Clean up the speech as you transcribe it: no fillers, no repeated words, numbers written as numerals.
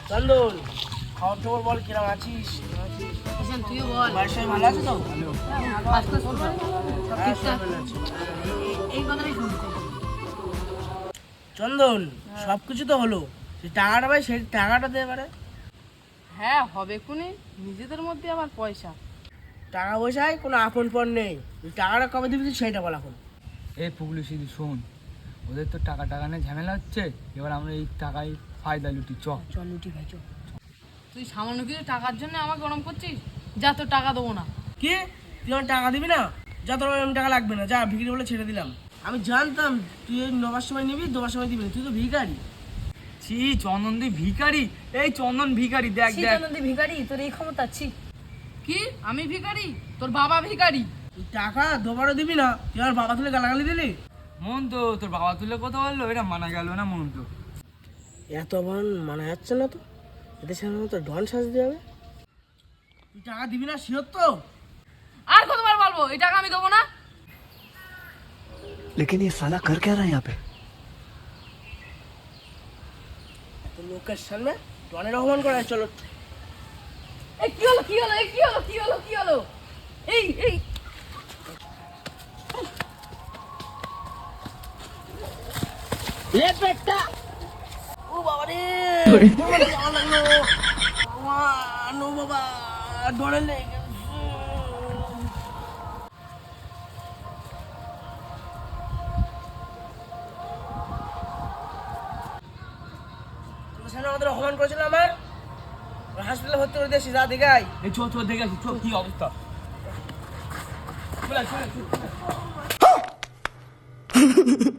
চন্দন, খবর টবর বল, কিরম আছিস? তুইও বল। বাড়ির সবাই ভালো আছে তো? হ্যাঁ, সবাই ভালো আছে। এই কথাটাই শুনতে। চন্দন, সবকিছু তো হলো, সেই টাকাটা ভাই, সেই টাকাটা দে এবারে। হ্যাঁ হবে কোনে, নিজেদের মধ্যে আবার পয়সা। টাকা পয়সায় কোনো আপন পর নেই, তুই টাকাটা কবে দিবি তুই সেইটা বল এখন। এই পুগলু সিধু শোন, ওদের তো টাকা টাকা নিয়ে ঝামেলা হচ্ছে, এবার আমরা এই টাকায় ফায়দা লুটি। চল লুটি ভাই, চল। তুই সামান্য কিছু টাকার জন্য আমাকে গরম করছিস? যা, তোর টাকা দেবো না। কি, তুই আমার টাকা দিবি না? যা, তোর এরকম টাকা লাগবে না, যা, বিক্রি বলে ছেড়ে দিলাম। আমি জানতাম তুই এই নেবার সময় নিবি, দেওয়ার সময় দিবি না, তুই তো ভিখারি। ছি চন্দন দি ভিখারি, এই চন্দন ভিখারি, দেখ দেখ। ভিখারি, তোর এই ক্ষমতা ছি। কি, আমি ভিখারি? তোর বাবা ভিখারি। তুই টাকা দুবারও দিবি না, তুই আমার বাবা তুলে গালাগালি দিলি। মন তো তোর বাবা তুলে কথা বললো, এটা মানা গেল না মন তো। এত বান মানা যাচ্ছে না তো, এদের সামনে তো ডন সাজতে হবে। তুই টাকা দিবি না শিওর তো? আর কতবার বলবো এই টাকা আমি দেবো না? लेकिन ये साला कर क्या रहा है यहाँ पे? তো লোকের সামনে ডনের অপমান করা, চলো। এই কি হলো, কি হলো, এই কি হলো, কি হলো, কি হলো? এই এই এ পেটটা, ও বাবা রে, আমার লাগলো, নো বাবা, ডরে লেগে গেছে। তোর সামনে আমাদের অপমান করেছিল, আমার হাসপাতালে ভর্তি করে দিয়েছি, যা দেখে আয়। এই চো চো দেখে আসি, চো কি অবস্থা। চলে আয়, চলে আয়, চলে আয়।